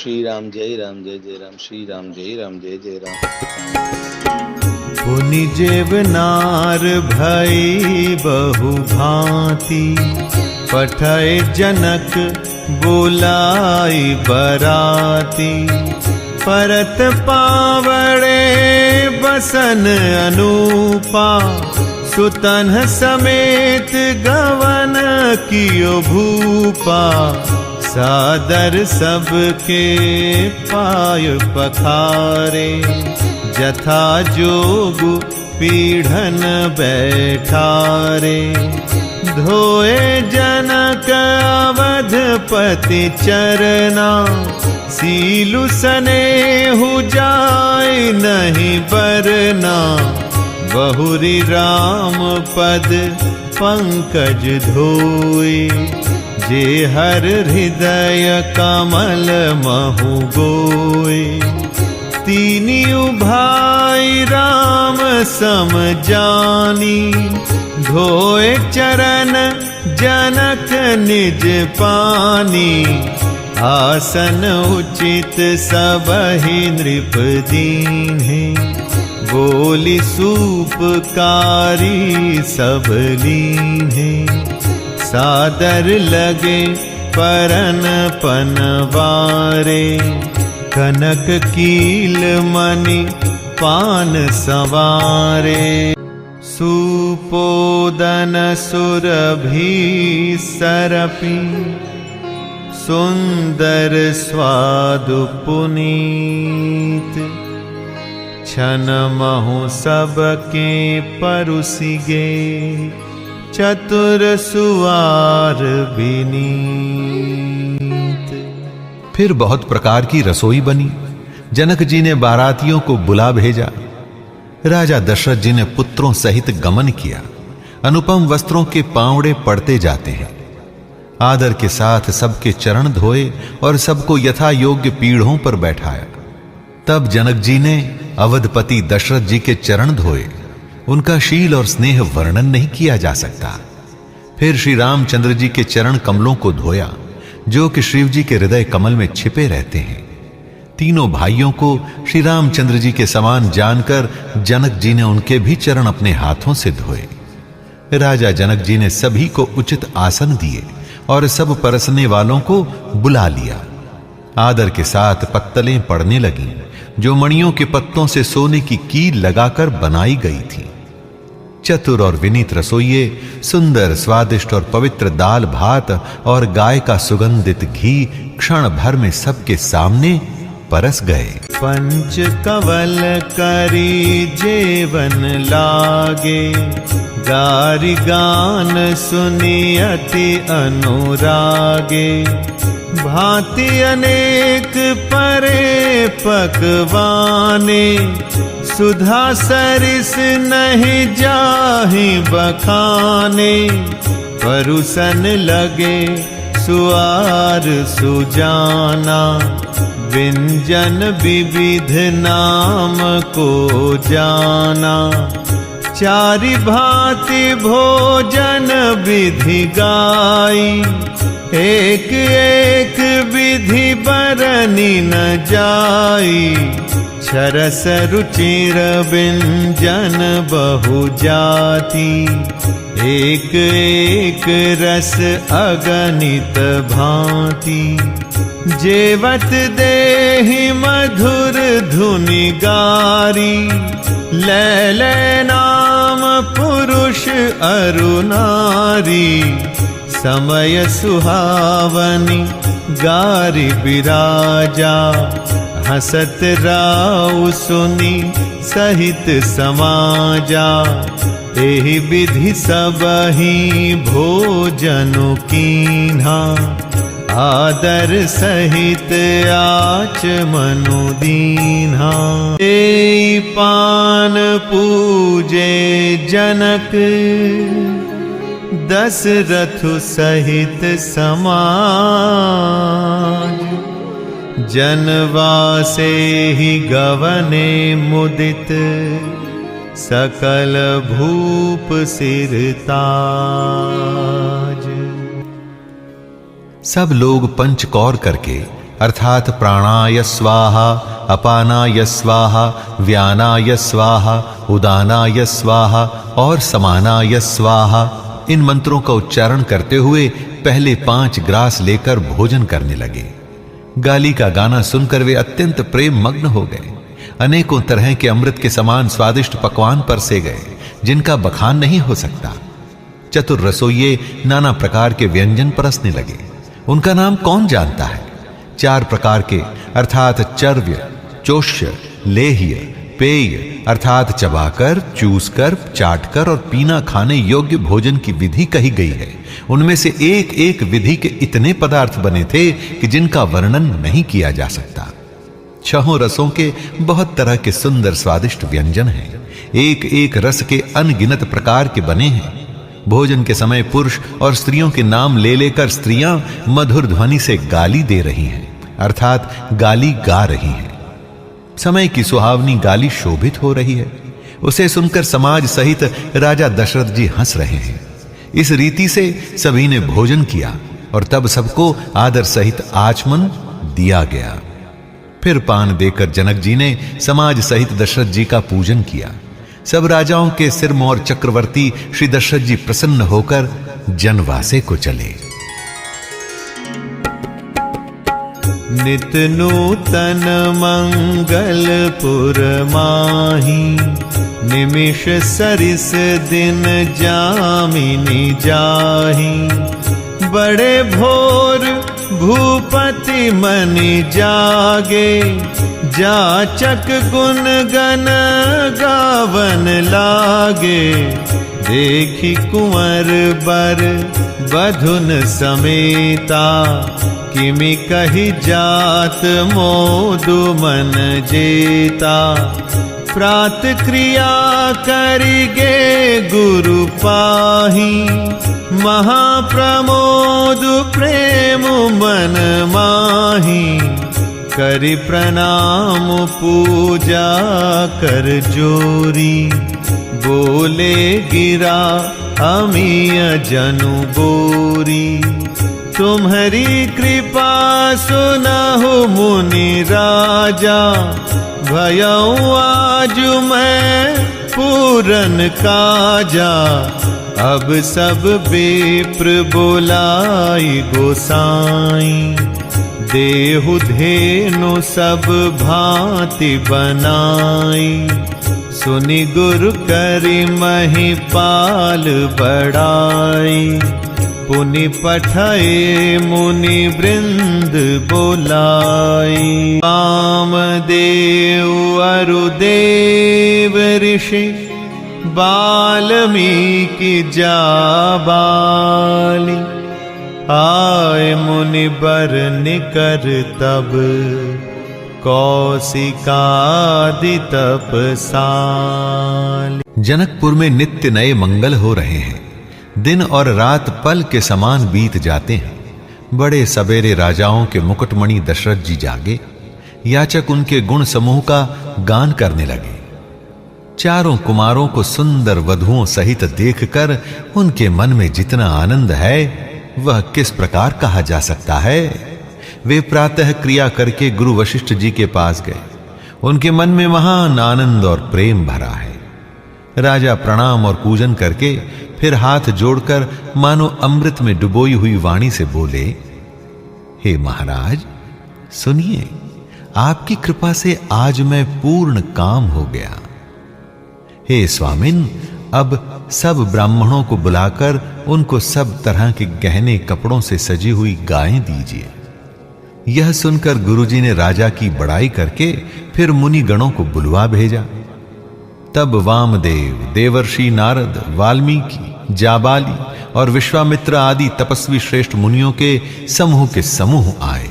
श्री राम जय राम श्री राम जय जय राम। पुनि जेवनार भई बहु भांति, पठय जनक बुलाई बराती। परत पावड़े बसन अनूपा, सुतन समेत गवन कियो भूपा। सादर सबके पाय पखारे, जथा जोगु पीढ़न बैठारे। धोए जनक अवधपति चरना, सीलु सनेहु जाय नहीं बरना। बहुरी राम पद पंकज धोए, जे हर हृदय कमल महु गोए। तीनियु भाई राम सम जानी, धोए चरण जनक निज पानी। आसन उचित सबहि नृप दीन्हे, बोली सूपकारी सब लीन्हे। सादर लगे परन पनवारे, कनक कील मणि पान संवारे। सुपोदन सुरभि सरपि, सुंदर स्वादु पुनीत। छन महु सबके परुसिगे, चतुर सुवार विनीत। फिर बहुत प्रकार की रसोई बनी। जनक जी ने बारातियों को बुला भेजा। राजा दशरथ जी ने पुत्रों सहित गमन किया। अनुपम वस्त्रों के पांवड़े पड़ते जाते हैं। आदर के साथ सबके चरण धोए और सबको यथा योग्य पीढ़ों पर बैठाया। तब जनक जी ने अवधपति दशरथ जी के चरण धोए। उनका शील और स्नेह वर्णन नहीं किया जा सकता। फिर श्री रामचंद्र जी के चरण कमलों को धोया, जो कि शिव जी के हृदय कमल में छिपे रहते हैं। तीनों भाइयों को श्री रामचंद्र जी के समान जानकर जनक जी ने उनके भी चरण अपने हाथों से धोए। राजा जनक जी ने सभी को उचित आसन दिए और सब परसने वालों को बुला लिया। आदर के साथ पत्तलें पड़ने लगीं, जो मणियों के पत्तों से सोने की कील लगाकर बनाई गई थी। चतुर और विनीत रसोइये सुंदर, स्वादिष्ट और पवित्र दाल भात और गाय का सुगंधित घी क्षण भर में सबके सामने परस गए। पंच कवल करी जेवन लागे, गारी गान सुनी अति अनुरागे। भांति अनेक परे पकवाने, सुधा सरिस नहीं जाहि बखाने। परुसन लगे सुआर सुजाना, व्यंजन विविध नाम को जाना। चारि भांति भोजन विधि गाई, एक एक विधि बरनी न जाई। छरस रुचिर व्यंजन बहु जाति, एक एक रस अगणित भांति। जेवत देहि मधुर धुनि गारी, ले नाम पुरुष अरु नारी। समय सुहावनी गारी बिराजा, हसत राउ सुनी सहित समाजा। एहि विधि सबहि भोजनु कीन्हा, आदर सहित आचमनु दीन्हा। एहि पान पूजे जनक, दशरथु सहित समाज। जनवासे ही गवने मुदित, सकल भूप सिरताज। सब लोग पंचकौर करके अर्थात प्राणाय स्वाहा, अपानाय स्वाहा, व्यानाय स्वाहा, उदानाय स्वाहा और समानाय स्वाहा, इन मंत्रों का उच्चारण करते हुए पहले 5 ग्रास लेकर भोजन करने लगे। गाली का गाना सुनकर वे अत्यंत प्रेम मग्न हो गए। अनेकों तरह के अमृत के समान स्वादिष्ट पकवान परसे गए, जिनका बखान नहीं हो सकता। चतुर रसोइये नाना प्रकार के व्यंजन परसने लगे। उनका नाम कौन जानता है? 4 प्रकार के अर्थात चर्व्य, चोष्य, लेह्य, पेय अर्थात चबाकर, चूसकर, चाटकर और पीना खाने योग्य भोजन की विधि कही गई है। उनमें से एक एक विधि के इतने पदार्थ बने थे कि जिनका वर्णन नहीं किया जा सकता। 6 रसों के बहुत तरह के सुंदर स्वादिष्ट व्यंजन हैं। एक एक रस के अनगिनत प्रकार के बने हैं। भोजन के समय पुरुष और स्त्रियों के नाम ले लेकर स्त्रियां मधुर ध्वनि से गाली दे रही हैं, अर्थात गाली गा रही हैं। समय की सुहावनी गाली शोभित हो रही है। उसे सुनकर समाज सहित राजा दशरथ जी हंस रहे हैं। इस रीति से सभी ने भोजन किया और तब सबको आदर सहित आचमन दिया गया। फिर पान देकर जनक जी ने समाज सहित दशरथ जी का पूजन किया। सब राजाओं के सिरमौर चक्रवर्ती श्री दशरथ जी प्रसन्न होकर जनवासे को चले। नित नूतन मंगलपुर माही, निमिष सरिस दिन जामिनी जाही। बड़े भोर भूपति मनि जागे, जाचक गुण गन गावन लागे। देखी कुंवर बर बधुन समेता, किमि कही जात मोदु मन जेता। प्रात क्रिया करिगे गुरु पाही, महाप्रमोद प्रेम मन माही। करि प्रणाम पूजा कर जोरी, बोले गिरा अमीय जनु बोरी। तुम्हारी कृपा सुनहु मुनि राजा, भयऊ आज मैं पूरन काजा। अब सब विप्र बोलाई गोसाई, देहु धेनु सब भांति बनाई। सुनि गुरु करि महिपाल बड़ाई, पुनि पठाए मुनि वृंद बोलाई। कामदेव अरुदेव ऋषि, वाल्मीकि जाबाली। आय मुनि बर निकर तब, कौशिकादि तपसाली। जनकपुर में नित्य नए मंगल हो रहे हैं। दिन और रात पल के समान बीत जाते हैं। बड़े सवेरे राजाओं के मुकुटमणि दशरथ जी जागे। याचक उनके गुण समूह का गान करने लगे। चारों कुमारों को सुंदर वधुओं सहित देखकर उनके मन में जितना आनंद है वह किस प्रकार कहा जा सकता है। वे प्रातः क्रिया करके गुरु वशिष्ठ जी के पास गए। उनके मन में महान आनंद और प्रेम भरा है। राजा प्रणाम और पूजन करके फिर हाथ जोड़कर मानो अमृत में डुबोई हुई वाणी से बोले, हे महाराज सुनिए, आपकी कृपा से आज मैं पूर्ण काम हो गया। हे स्वामिन, अब सब ब्राह्मणों को बुलाकर उनको सब तरह के गहने कपड़ों से सजी हुई गायें दीजिए। यह सुनकर गुरुजी ने राजा की बड़ाई करके फिर मुनि गणों को बुलवा भेजा। तब वामदेव, देवर्षि नारद, वाल्मीकि, जाबाली और विश्वामित्र आदि तपस्वी श्रेष्ठ मुनियों के समूह आए।